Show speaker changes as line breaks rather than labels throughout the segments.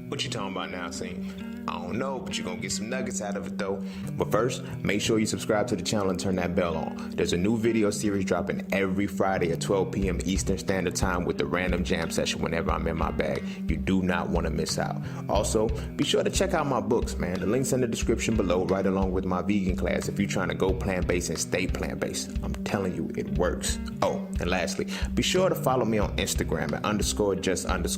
What you talking about now, Cine? I don't know, but you're gonna get some nuggets out of it though. But first, make sure you subscribe to the channel and turn that bell on. There's a new video series dropping every Friday at 12 p.m. Eastern Standard Time with the random jam session whenever I'm in my bag. You do not want to miss out. Also, be sure to check out my books, man. The link's in the description below, right along with my vegan class if you're trying to go plant-based and stay plant-based. I'm telling you, it works. Oh, and lastly, be sure to follow me on Instagram at _just_scene_.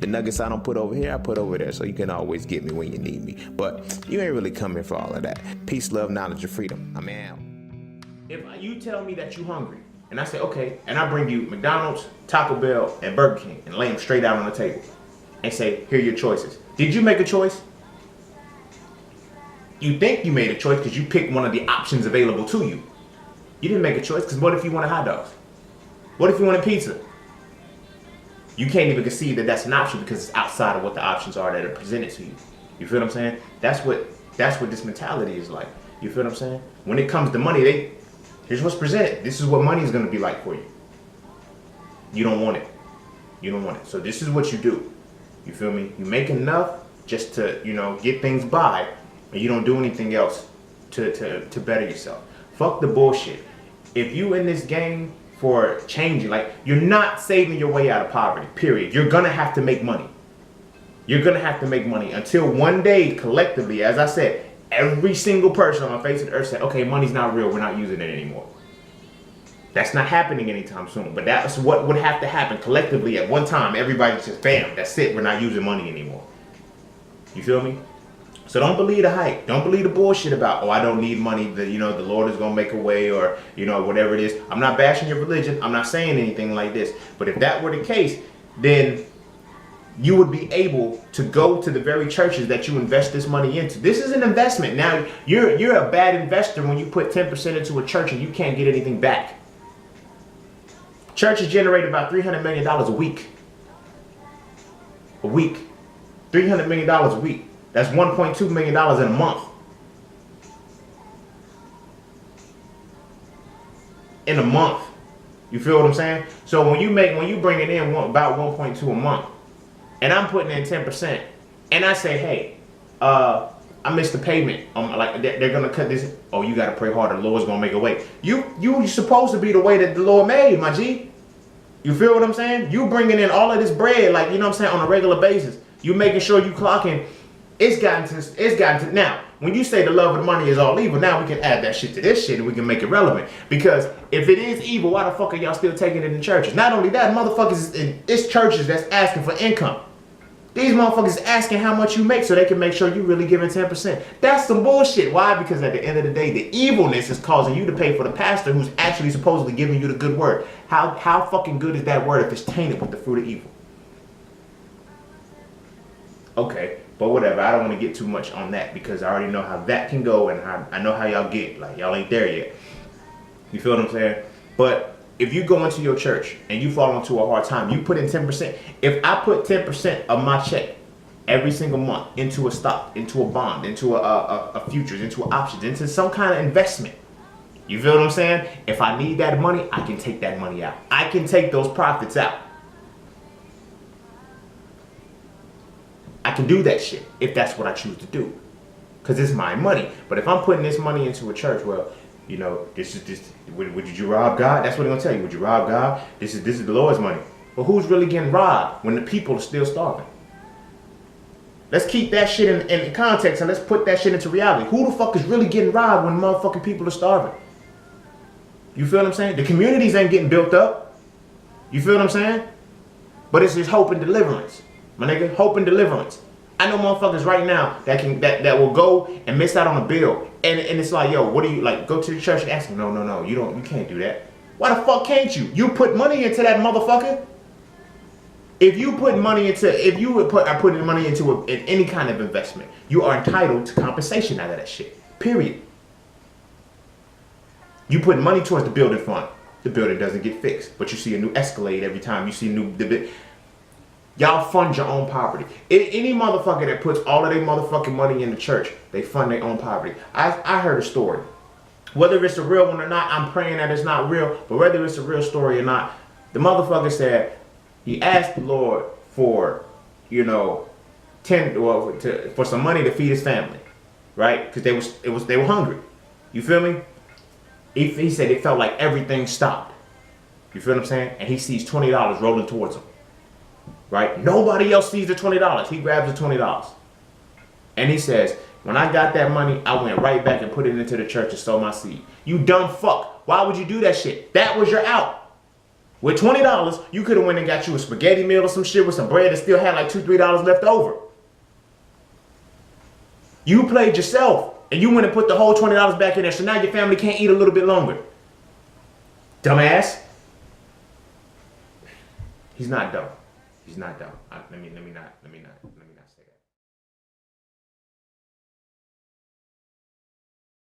The nuggets I don't put over here, I put over there, so you can always get me when you need me. But you ain't really coming for all of that. Peace, love, knowledge, and freedom. I'm out. If you tell me that you're hungry, and I say, okay, and I bring you McDonald's, Taco Bell, and Burger King, and lay them straight out on the table, and say, here are your choices. Did you make a choice? You think you made a choice because you picked one of the options available to you. You didn't make a choice, because what if you wanted hot dogs? What if you wanted pizza? You can't even conceive that that's an option because it's outside of what the options are that are presented to you. You feel what I'm saying? That's what this mentality is like. You feel what I'm saying? When it comes to money, here's what's presented. This is what money is going to be like for you. You don't want it. You don't want it. So this is what you do. You feel me? You make enough just to, get things by, and you don't do anything else to better yourself. Fuck the bullshit. If you in this game for changing, like, you're not saving your way out of poverty, period. You're gonna have to make money. You're gonna have to make money until one day, collectively, as I said, every single person on the face of the earth said, okay, money's not real, we're not using it anymore. That's not happening anytime soon, but that's what would have to happen collectively at one time. Everybody just, bam, that's it, we're not using money anymore. You feel me? So don't believe the hype. Don't believe the bullshit about, oh, I don't need money. The Lord is going to make a way, or, whatever it is. I'm not bashing your religion. I'm not saying anything like this. But if that were the case, then you would be able to go to the very churches that you invest this money into. This is an investment. Now, you're a bad investor when you put 10% into a church and you can't get anything back. Churches generate about $300 million a week. A week. $300 million a week. That's $1.2 million in a month. In a month. You feel what I'm saying? So when you bring it in about 1.2 a month, and I'm putting in 10%, and I say, hey, I missed the payment. Like they're gonna cut this. Oh, you gotta pray harder. The Lord's gonna make a way. You supposed to be the way that the Lord made, my G. You feel what I'm saying? You bringing in all of this bread, like, on a regular basis. You making sure you clocking. It's gotten to now, when you say the love of the money is all evil, now we can add that shit to this shit and we can make it relevant. Because if it is evil, why the fuck are y'all still taking it in churches? Not only that, motherfuckers, it's churches that's asking for income. These motherfuckers asking how much you make so they can make sure you really giving 10%. That's some bullshit. Why? Because at the end of the day, the evilness is causing you to pay for the pastor who's actually supposedly giving you the good word. How fucking good is that word if it's tainted with the fruit of evil? Okay. But whatever, I don't want to get too much on that because I already know how that can go, and I know how y'all get. Like, y'all ain't there yet. You feel what I'm saying? But if you go into your church and you fall into a hard time, you put in 10%. If I put 10% of my check every single month into a stock, into a bond, into a futures, into options, into some kind of investment, you feel what I'm saying? If I need that money, I can take that money out. I can take those profits out. I can do that shit if that's what I choose to do, because it's my money. But if I'm putting this money into a church, well, would you rob God? That's what they're gonna tell you. Would you rob God? This is the Lord's money. But who's really getting robbed when the people are still starving? Let's keep that shit in context and let's put that shit into reality. Who the fuck is really getting robbed when motherfucking people are starving? You feel what I'm saying? The communities ain't getting built up. You feel what I'm saying? But it's just hope and deliverance. My nigga, hope and deliverance. I know motherfuckers right now that will go and miss out on a bill. And it's like, yo, what do you, like, go to the church and ask them, no, you can't do that. Why the fuck can't you? You put money into that motherfucker. If you put money into, are putting money into any kind of investment, you are entitled to compensation out of that shit. Period. You put money towards the building fund. The building doesn't get fixed, but you see a new Escalade every time you see y'all fund your own poverty. Any motherfucker that puts all of their motherfucking money in the church, they fund their own poverty. I heard a story. Whether it's a real one or not, I'm praying that it's not real, but whether it's a real story or not, the motherfucker said he asked the Lord for you know, for some money to feed his family, right? Because they were hungry. You feel me? He said it felt like everything stopped. You feel what I'm saying? And he sees $20 rolling towards him, right? Nobody else sees the $20. He grabs the $20, and he says, "When I got that money, I went right back and put it into the church and sold my seed." You dumb fuck! Why would you do that shit? That was your out. With $20, you could have went and got you a spaghetti meal or some shit with some bread and still had like $2, $3 left over. You played yourself, and you went and put the whole $20 back in there, so now your family can't eat a little bit longer. Dumbass. He's not dumb. He's not dumb. Let me not.